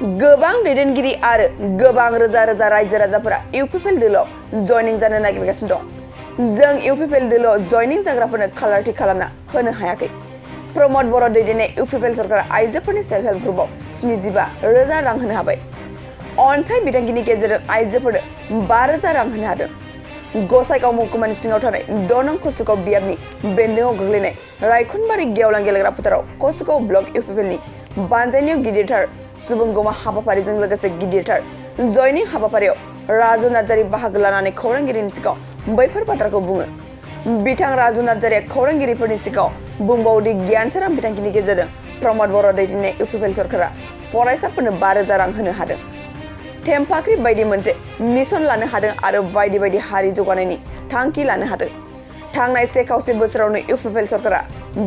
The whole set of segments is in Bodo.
गोबां दैदेनगिरि आरो गोबां रोजा रोजा रायजो राजाफोरा इउपिपिएल दोलोआव जयनिं जानो नागिरगासिनो दं। जों इउपिपिएल दोलोआव जयनिं जाग्राफोरनो खालार थि खालामना होनो हायाखै। प्रमद बर' दैदेननाय इउपिपिएल सरकारा आइजोफोरनि सेल्फ हेल्प ग्रुपआव 75,000 रां होनो हाबाय। अनसाय बिथांखिनि गेजेरजों आइजोफोरनो 5,000 रां होनो हादों। गसाइगाव महकुमानि सिङाव थानाय 2 नं कसुगाव बियाबनि बेन्दोङाव गोग्लैनाय रायखनबारि गेवलां गेलेग्रा फोथाराव कसुगाव ब्लक इउपिपिएलनि बानजायनायाव गिदिरथार सुबुंगौमा हाबाफारिजों लोगोसे गिदिरथार जयनिं हाबाफारियाव राजु नार्जारि बाहागो लानानै खौरांगिरिनि सिगाङाव बैफोर बाथ्राखौ बुङो। बिथां राजु नार्जारिया खौरांगिरिफोरनि सिगाङाव बुंबावदि गियानसोरां बिथांखिनि गेजेरजों प्रमद बर' दैदेननाय इउपिपिएल सरकारा फरायसाफोरनो 5,000 रां होनो हादों। थेमफाख्रि बायदि मोनसे मिशन लानो हादों आरो बायदि बायदि हारि जौगानायनि थांखि लानो हादों। थांनाय 1 खावसे बोसोरावनो इउपिपिएल सरकारा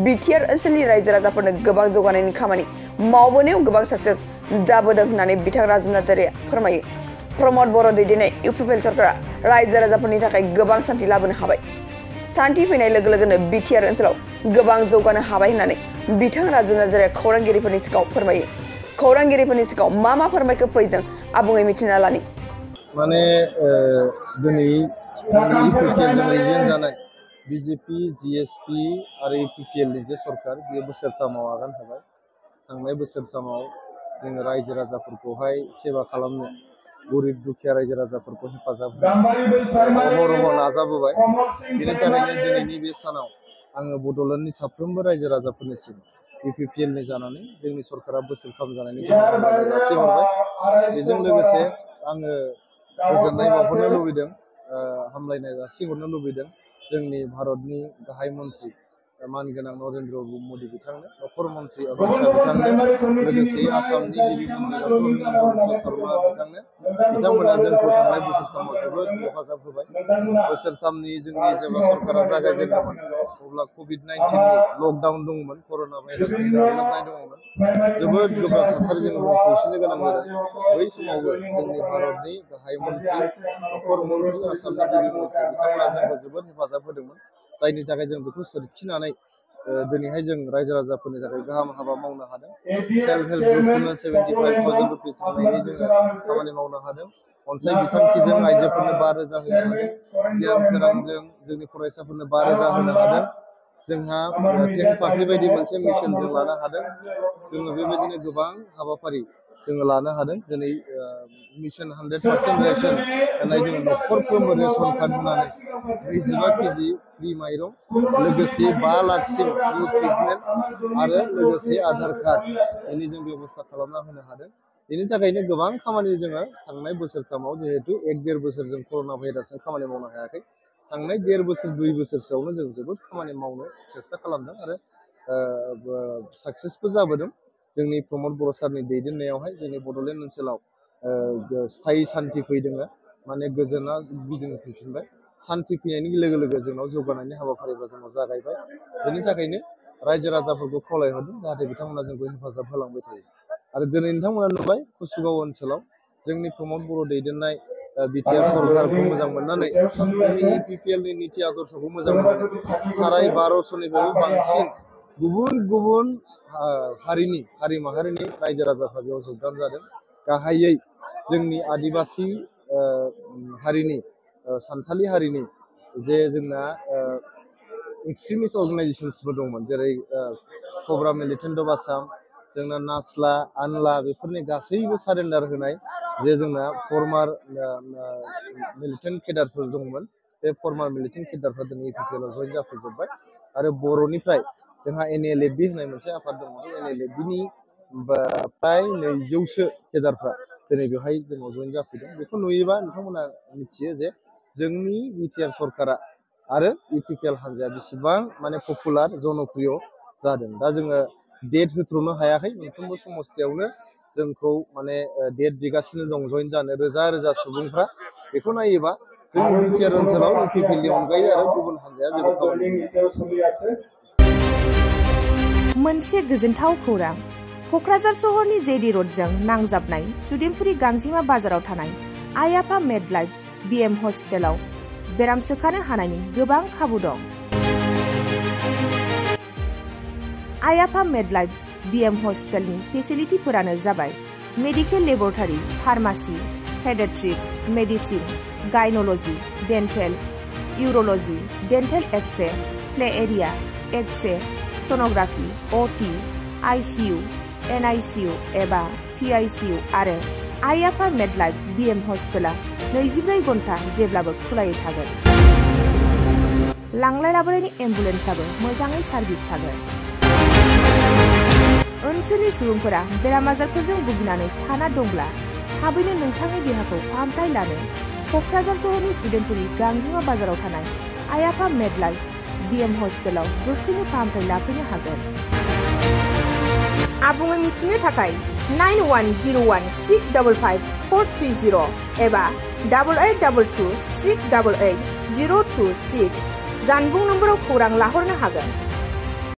बिटिआर ओनसोलनि रायजो राजाफोरनो गोबां जौगानायनि खामानि मावबोनायाव गोबां साक्सेस जाबोदों होननानै बिथां राजु नार्जारिया फोरमायो। प्रमद बर' दैदेननाय इउपिपिएल सरकारा रायजो राजाफोरनि थाखाय गोबां सान्थि लाबोनो हाबाय। सान्थि फैनाय लोगो लोगोनो बिटिआर ओनसोलाव गोबां जौगानो हाबाय होननानै बिथां राजु नार्जारिया खौरांगिरिफोरनि सिगाङाव फोरमायो। खौरांगिरिफोरनि सिगाङाव मा फोरमायखो फै जों आबुङै मिथिना लानि। माने दिनै इउपिपिएलजों रिजेन जानाय बिजेपि जिएसपि आरो इउपिपिएलनि जे सरकार बेयो बोसोरथामाव आगान होबाय। थांनाय बोसोरथामाव जोङो रायजो राजाफोरखौहाय सेवा खालामनो गरिब दुखिया रायजो राजाफोरखौ हेफाजाब होनो नाजाबोबाय। बेनि थाखायनो दिनैनि बे सानाव आङो बड'लेण्डनि साफ्रोमबो रायजो राजाफोरनिसिम इउपिपिएलनि जानानै जोंनि सरकारा बोसोरथाम जानायनि हामलायनाय जासिहरबाय। बेजों लोगोसे आङो गोजोननाय बावहरनो लुबैदों, हामलायनाय जासिहरनो लुबैदों जोंनि भारतनि गाहाय मन्त्रि मानगोनां नरेन्द्र मदि बिथांनो, नखर मन्त्रि अमित शाह बिथांनो, लोगोसे आसामनि गिबि मन्त्रि डक्टर हिमन्त बिश्व शर्मा बिथांनो। बिथांमोना जोंखौ थांनाय बोसोरथामाव जोबोद हेफाजाब होबाय। बोसोरथामनि जोंनि जेब्ला सरकारा जागायजेनदोंमोन अब्ला कभिड-19नि लकडाउन दंमोन, कर'ना भाइरासनि गाग्लोबनाय दङमोन। जोबोद गोब्राब थासारिजों जों सौसिनो गोनां जादों। बै समावबो जोंनि भारतनि गाहाय मन्त्रि, नखर मन्त्रि, आसामनि गिबि मन्त्रि बिथांमोना जोंखौ जोबोद हेफाजाब होदोंमोन। जायनि थाखाय जों बेखौ सोरखिनानै दिनैहाय जों रायजो राजाफोरनि थाखाय गाहाम हाबा मावनो हादों। सेल्फ हेल्प ग्रुपफोरनो 75,000 रुपिस होनायनि जोङो खामानि मावनो हादों। अनसाय बिथांखिजों आइजोफोरनो 5,000 होनो हादों। गियान सोरांजों जोंनि फरायसाफोरनो 5,000 होनो हादों। जोंहा थेंफाख्रि बायदि मोनसे मिशन जों लानो हादों। जोङो बेबायदिनो गोबां हाबाफारि जोङो लानो हादों। दिनै मिशन 100% रेशन होनाय जोङो न'खरफ्रोमबो रेशन कार्ड होनानै 25 केजि फ्रि माइरं, लोगोसे 5 लाखसिम फ्रि ट्रिटमेन्ट आरो लोगोसे आधार कार्ड बेनि जों बेब'स्था खालामना होनो हादों। बेनि थाखायनो गोबां खामानि जोङो थांनाय बोसोरथामाव जिहेतु 1-1.5 बोसोर जों कर'ना भाइरासजों खामानि मावनो हायाखै। थांनाय 1.5 बोसोर 2 बोसोरसोआवनो जों जोबोद खामानि मावनो सेस्था खालामदों आरो साक्सेसबो जाबोदों। जोंनि प्रमद बर' सारनि दैदेननायावहाय जोंनि बड'लेण्ड ओनसोलाव स्थायि सान्थि फैदों, माने गोजोना गिदिंफैफिनबाय। सान्थि फैनायनि लोगो लोगो जोंनाव जौगानायनि हाबाफारिफ्रा जोंनाव जागायबाय। बेनि थाखायनो रायजो राजाफोरखौ खावलायहरदों जाहाथे बिथांमोना जोंखौ हेफाजाब होलांबाय थायो। आरो दिनै नोंथांमोना नुबाय कसुगाव ओनसोलाव जोंनि प्रमद बर' दैदेननाय बिटिआर सरकारखौ मोजां मोननानै जोंनि इउपिपिएलनि निति आदर्शखौ मोजां मोननानै 1250निफ्रायबो बांसिन गुबुन गुबुन हारि माहारिनि रायजो राजाफ्रा बेयाव जगदान जादों। गाहायै जोंनि आदिबासि हारिनि, सानथालि हारिनि जे जोंना एक्सट्रिमिस्ट अर्गानाइजेसन्सबो दंमोन, जेरै कब्रा मिलिटेन्ट अफ आसाम, जोंना नासला, आनला बेफोरनि गासैबो सारेन्डार होनाय जे जोंना फर्मार मिलिटेन्ट केडारफोर दंमोन। बे फर्मार मिलिटेन्ट केडारफ्रा दिनै इउपिपिएलआव जइन जाफैजोब्बाय। आरो बर'निफ्राय जोंहा NLFB होननाय मोनसे आफाद दङ। बे NLFBनि फ्राय 200सो केडारफ्रा दिनै बेवहाय जोंनाव जइन जाफैदों। बेखौ नुयोबा नोंथांमोना मिथियो जे जोंनि बिटिआर सरकारा आरो इउपिपिएल हान्जाया बेसेबां माने पपुलार, जनप्रिय जादों। दा जोङो डेट होथ्र'नो हायाखै। मोनफ्रोमबो समस्थियावनो जोंखौ माने डेट बिगासिनो दं जइन जानो रोजा रोजा सुबुंफ्रा। बेखौ नायोबा जोंनि बिटिआर ओनसोलाव इउपिपिएलनि अनगायै आरो गुबुन हान्जाया जेबो खामानि मावाखै। मोनसे गोजोनथाव खौरां। क'क्राझार सहरनि जेडि र'डजों नांजाबनाय सुदेमपुरि गांजिमा बाजाराव थानाय आइ आफा मेडलाइफ BM हस्पिटालाव बेराम सोखानो हानायनि गोबां खाबु दं। आइ आफा मेडलाइफ BM हस्पिटालनि फेसिलिटिफोरानो जाबाय medical laboratory, pharmacy, pediatrics, medicine, gynaecology, dental, urology, dental x-ray, play area, x-ray, sonography, OT, ICU, NICU एबा पीआईसीयू आरो आइ आफा मेडलाइफ बीएम हस्पिटाला 24 घन्टा जेब्लाबो खुलायै थागोन। लांलाय लाबोलायनि एम्बुलेन्सआबो मोजाङै सार्भिस थागोन। ओनसोलनि सुबुंफोरा बेराम आजारफोरजों भुगिनानै थाना दंब्ला थाबैनो नोंथांनि देहाखौ फाहामथाय लानो क'क्राझार सहरनि सुदेमपुरि गांजिमा बाजाराव थानाय आइ आफा मेडलाइफ बीएम हस्पिटालाव गोख्रैनो फाहामथाय लाफैनो हागोन। आबुङै मिथिनो थाखाय 9101655430 एबा 8822688026 जानबुं नम्बराव खौरां लाहरनो हागोन।